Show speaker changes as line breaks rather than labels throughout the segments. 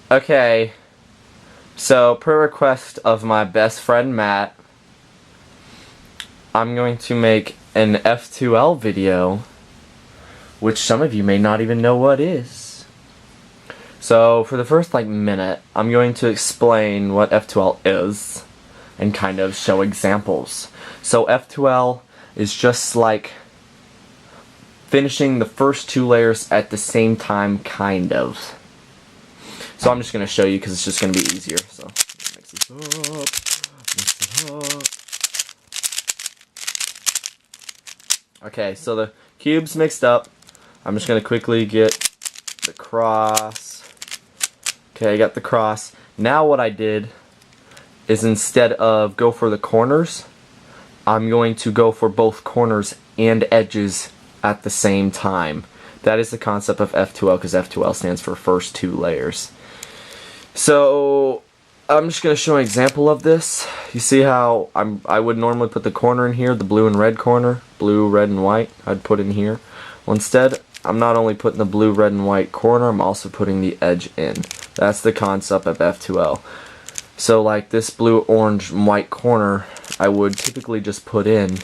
Okay, so per request of my best friend Matt, I'm going to make an F2L video, which some of you may not even know what is. So for the first minute, I'm going to explain what F2L is and kind of show examples. So F2L is just like finishing the first two layers at the same time, kind of. So I'm just going to show you because it's just going to be easier. So mix this up, mix it up. Okay, so the cube's mixed up. I'm just going to quickly get the cross. Okay, I got the cross. Now what I did is instead of go for the corners, I'm going to go for both corners and edges at the same time. That is the concept of F2L, because F2L stands for first two layers. So I'm just going to show an example of this. You see how I would normally put the corner in here, the blue and red corner, blue, red, and white, I'd put in here. Well, instead, I'm not only putting the blue, red, and white corner, I'm also putting the edge in. That's the concept of F2L. So like this blue, orange, and white corner, I would typically just put in,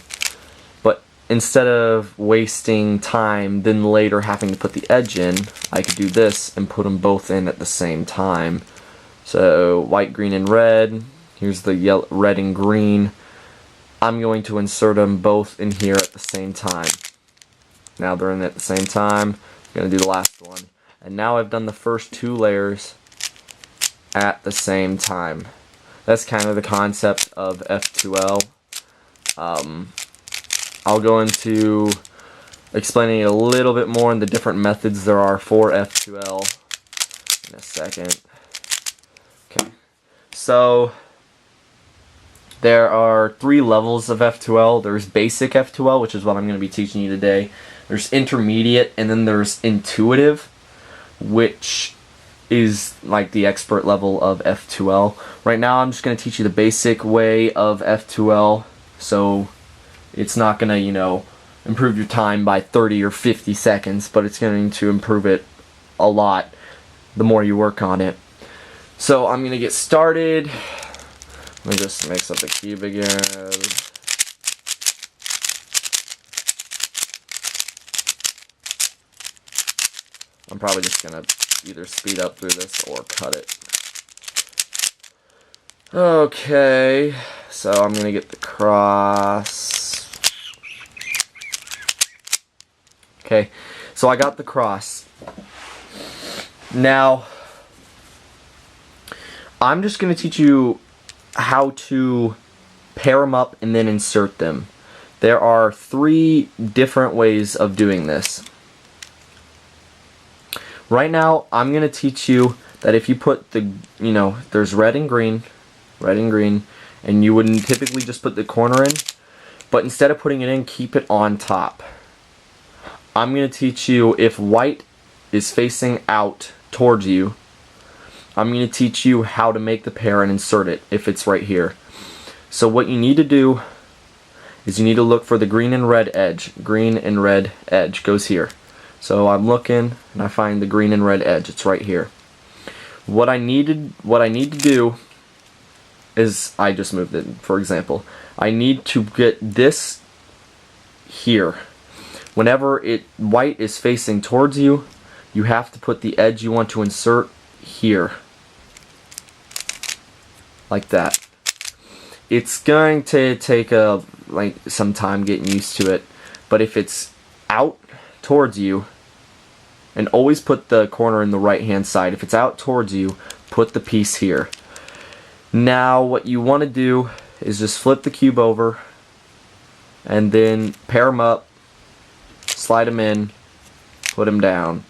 but instead of wasting time, then later having to put the edge in, I could do this and put them both in at the same time. So white, green, and red. Here's the yellow, red, and green. I'm going to insert them both in here at the same time. Now they're in at the same time. I'm going to do the last one. And now I've done the first two layers at the same time. That's kind of the concept of F2L. I'll go into explaining it a little bit more in the different methods there are for F2L in a second. Okay, so there are three levels of F2L. There's basic F2L, which is what I'm going to be teaching you today. There's intermediate, and then there's intuitive, which is like the expert level of F2L. Right now I'm just going to teach you the basic way of F2L, so it's not going to, you know, improve your time by 30 or 50 seconds, but it's going to improve it a lot the more you work on it. So I'm going to get started. Let me just mix up the cube again. I'm probably just going to either speed up through this or cut it. Okay, so I'm going to get the cross. Okay, so I got the cross. Now, I'm just going to teach you how to pair them up and then insert them. There are three different ways of doing this. Right now, I'm going to teach you that if you put the, there's red and green, and you wouldn't typically just put the corner in, but instead of putting it in, keep it on top. I'm going to teach you if white is facing out towards you, I'm going to teach you how to make the pair and insert it if it's right here. So what you need to do is you need to look for the green and red edge. Green and red edge goes here. So I'm looking and I find the green and red edge. It's right here. What I need to do is, I just moved it, for example. I need to get this here. Whenever white is facing towards you, you have to put the edge you want to insert here. Like that. It's going to take some time getting used to it, but if it's out towards you, and always put the corner in the right hand side. If it's out towards you, put the piece here. Now what you want to do is just flip the cube over and then pair them up, slide them in, put them down.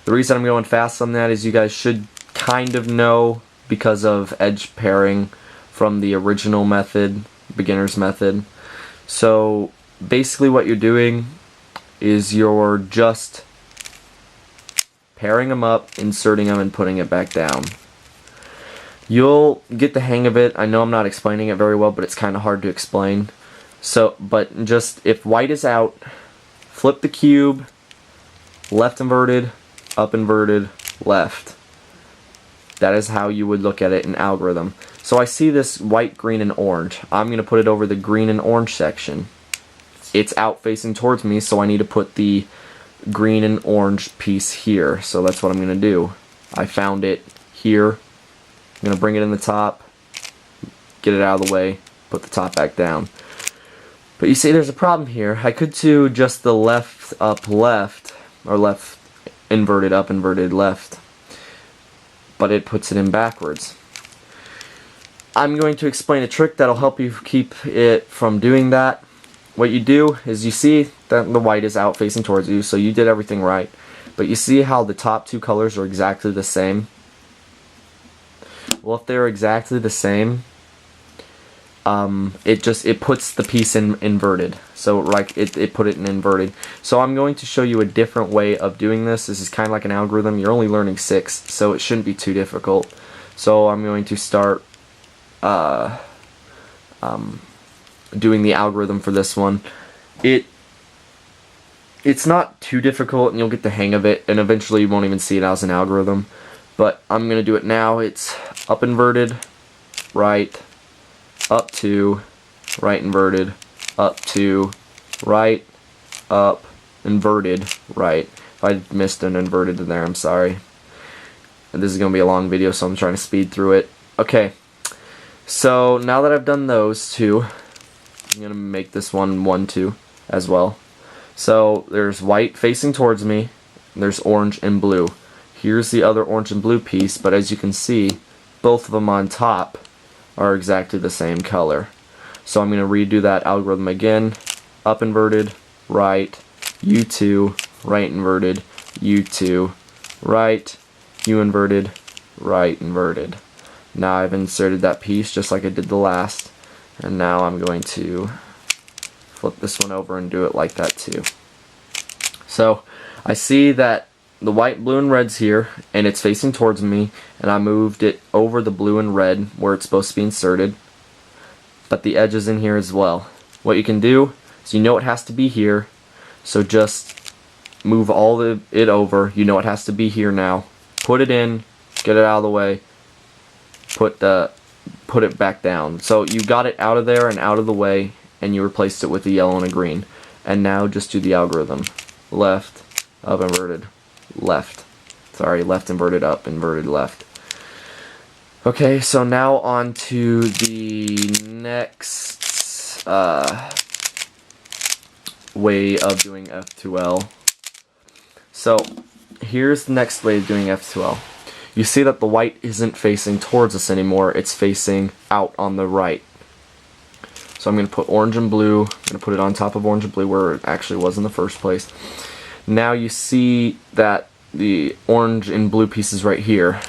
The reason I'm going fast on that is you guys should kind of know because of edge pairing from the original method, beginner's method. So basically what you're doing is you're just pairing them up, inserting them, and putting it back down. You'll get the hang of it. I know I'm not explaining it very well, but it's kind of hard to explain. So, but just if white is out, flip the cube, left inverted, up inverted, left. That is how you would look at it in algorithm. So I see this white, green, and orange. I'm going to put it over the green and orange section. It's out facing towards me, so I need to put the green and orange piece here. So that's what I'm going to do. I found it here. I'm going to bring it in the top, get it out of the way, put the top back down. But you see there's a problem here. I could do just the left up left, or left inverted up inverted left, but it puts it in backwards. I'm going to explain a trick that'll help you keep it from doing that. What you do is you see that the white is out facing towards you, so you did everything right. But you see how the top two colors are exactly the same? Well, if they're exactly the same, it puts the piece in inverted. So like it put it in inverted. So I'm going to show you a different way of doing this. This is kind of like an algorithm. You're only learning 6, so it shouldn't be too difficult. So I'm going to start doing the algorithm for this one. It's not too difficult, and you'll get the hang of it, and eventually you won't even see it as an algorithm. But I'm going to do it now. It's up inverted, right, up 2, right inverted, up 2, right, up, inverted, right. If I missed an inverted in there, I'm sorry. And this is going to be a long video, so I'm trying to speed through it. Okay, so now that I've done those two, I'm going to make this one 1, 2 as well. So there's white facing towards me, and there's orange and blue. Here's the other orange and blue piece, but as you can see, both of them on top are exactly the same color. So I'm going to redo that algorithm again. Up inverted, right, U2, right inverted, U2, right, U inverted, right inverted. Now I've inserted that piece just like I did the last, and now I'm going to flip this one over and do it like that too. So I see that the white, blue, and red's here, and it's facing towards me, and I moved it over the blue and red where it's supposed to be inserted, but the edge is in here as well. What you can do is, you know it has to be here, so just move all it over. You know it has to be here now. Put it in, get it out of the way, put it back down. So you got it out of there and out of the way, and you replaced it with a yellow and a green. And now just do the algorithm. Left, up, inverted, left. Sorry, left, inverted, up, inverted, left. Okay, so now on to the next way of doing F2L. So here's the next way of doing F2L. You see that the white isn't facing towards us anymore, it's facing out on the right. So I'm going to put orange and blue, I'm going to put it on top of orange and blue where it actually was in the first place. Now you see that the orange and blue piece is right here,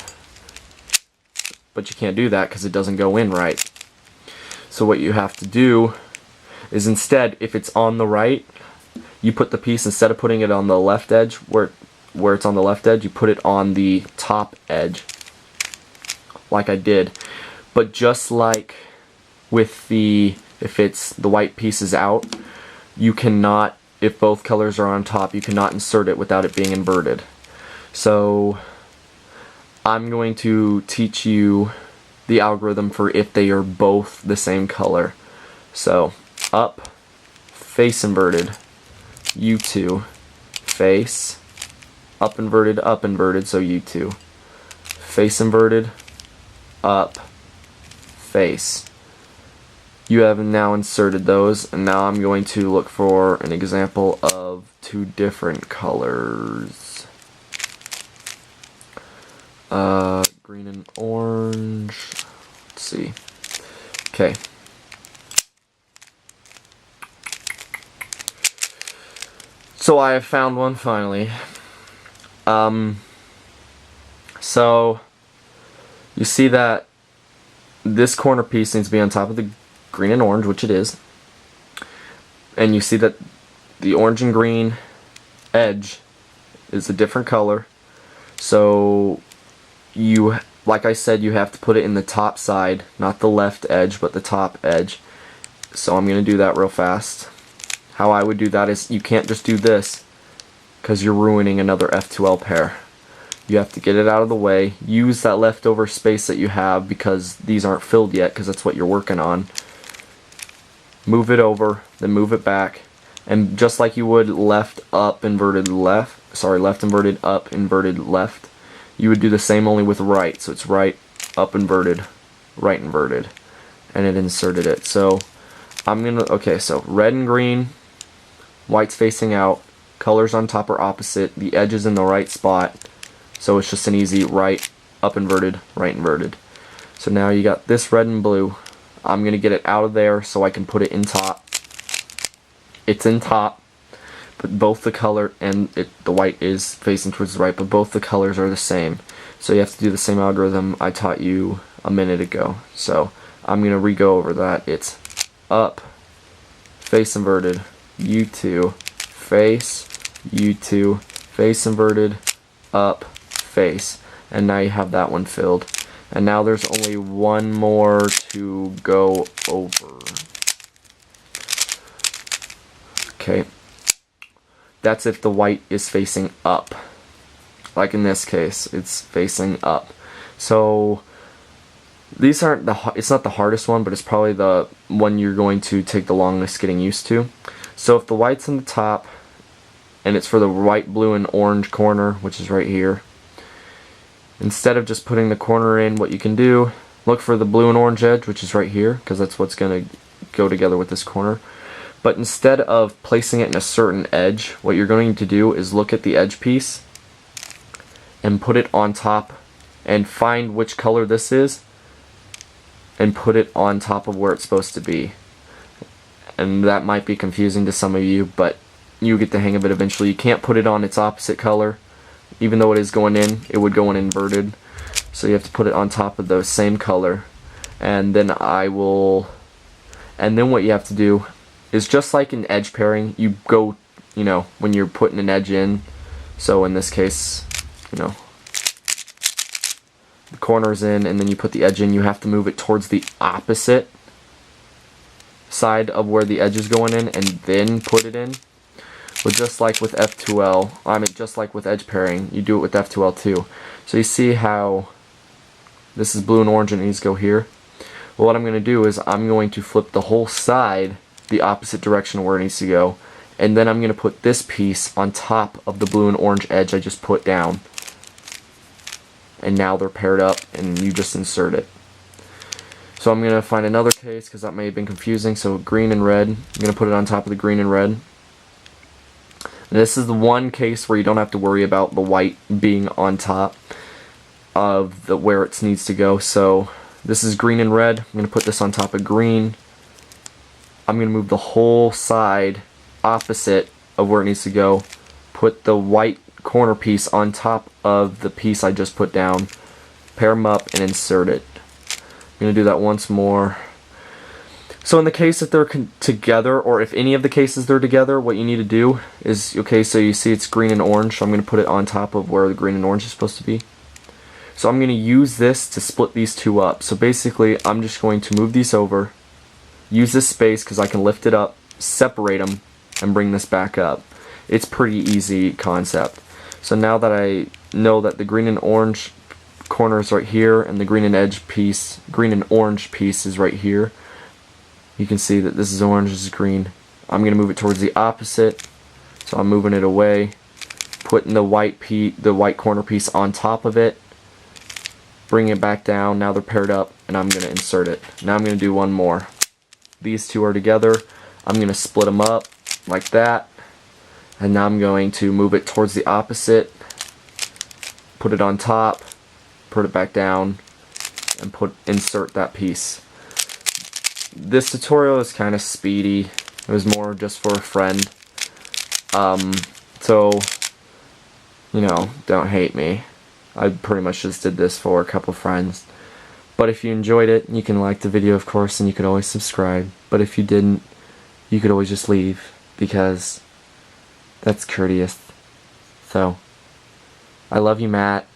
but you can't do that because it doesn't go in right. So what you have to do is, instead, if it's on the right, you put the piece, instead of putting it on the left edge where it's on the left edge, you put it on the top edge like I did. But just like with if it's the white piece is out, you cannot, if both colors are on top, you cannot insert it without it being inverted. So I'm going to teach you the algorithm for if they are both the same color. So up, face inverted, U2, face, up inverted, so U2, face inverted, up, face. You have now inserted those, and now I'm going to look for an example of two different colors. Green and orange. Let's see. Okay. So I have found one finally. So you see that this corner piece needs to be on top of the green and orange, which it is. And you see that the orange and green edge is a different color. So you, like I said, you have to put it in the top side, not the left edge, but the top edge. So I'm going to do that real fast. How I would do that is, you can't just do this, because you're ruining another F2L pair. You have to get it out of the way. Use that leftover space that you have because these aren't filled yet because that's what you're working on. Move it over, then move it back. And just like you would left, up, inverted, left, sorry, left, inverted, up, inverted, left, you would do the same only with right. So it's right, up, inverted, right, inverted. And it inserted it. So I'm gonna, okay, so red and green, white's facing out, colors on top are opposite, the edge is in the right spot. So it's just an easy right, up, inverted, right, inverted. So now you got this red and blue. I'm gonna get it out of there so I can put it in top. It's in top, but both the color and the white is facing towards the right, but both the colors are the same. So you have to do the same algorithm I taught you a minute ago. So I'm gonna re-go over that. It's up, face inverted, U2, face, U2, face inverted, up, face. And now you have that one filled. And now there's only one more to go over. Okay. That's if the white is facing up. Like in this case, it's facing up. So these aren't it's not the hardest one, but it's probably the one you're going to take the longest getting used to. So if the white's in the top and it's for the white, blue, and orange corner, which is right here, instead of just putting the corner in, what you can do, look for the blue and orange edge, which is right here, because that's what's going to go together with this corner. But instead of placing it in a certain edge, what you're going to do is look at the edge piece and put it on top and find which color this is and put it on top of where it's supposed to be. And that might be confusing to some of you, but you get the hang of it eventually. You can't put it on its opposite color. Even though it is going in, it would go in inverted. So you have to put it on top of the same color. And then what you have to do is just like in edge pairing, you go, when you're putting an edge in. So in this case, the corner's in and then you put the edge in, you have to move it towards the opposite side of where the edge is going in and then put it in. But just like with F2L, just like with edge pairing, you do it with F2L too. So you see how this is blue and orange and it needs to go here? Well, what I'm going to do is I'm going to flip the whole side the opposite direction where it needs to go. And then I'm going to put this piece on top of the blue and orange edge I just put down. And now they're paired up and you just insert it. So I'm going to find another case because that may have been confusing. So green and red, I'm going to put it on top of the green and red. This is the one case where you don't have to worry about the white being on top of where it needs to go. So this is green and red. I'm going to put this on top of green. I'm going to move the whole side opposite of where it needs to go. Put the white corner piece on top of the piece I just put down. Pair them up and insert it. I'm going to do that once more. So in the case that they're together, or if any of the cases they're together, what you need to do is, okay, so you see it's green and orange, so I'm going to put it on top of where the green and orange is supposed to be. So I'm going to use this to split these two up. So basically, I'm just going to move these over, use this space because I can lift it up, separate them, and bring this back up. It's pretty easy concept. So now that I know that the green and orange corner is right here, and the green and orange piece is right here, you can see that this is orange, this is green. I'm going to move it towards the opposite, so I'm moving it away, putting the white corner piece on top of it, bring it back down. Now they're paired up, and I'm going to insert it. Now I'm going to do one more. These two are together. I'm going to split them up like that, and now I'm going to move it towards the opposite, put it on top, put it back down, and insert that piece. This tutorial is kind of speedy. It was more just for a friend. So, don't hate me. I pretty much just did this for a couple friends. But if you enjoyed it, you can like the video, of course, and you could always subscribe. But if you didn't, you could always just leave, because that's courteous. So, I love you, Matt.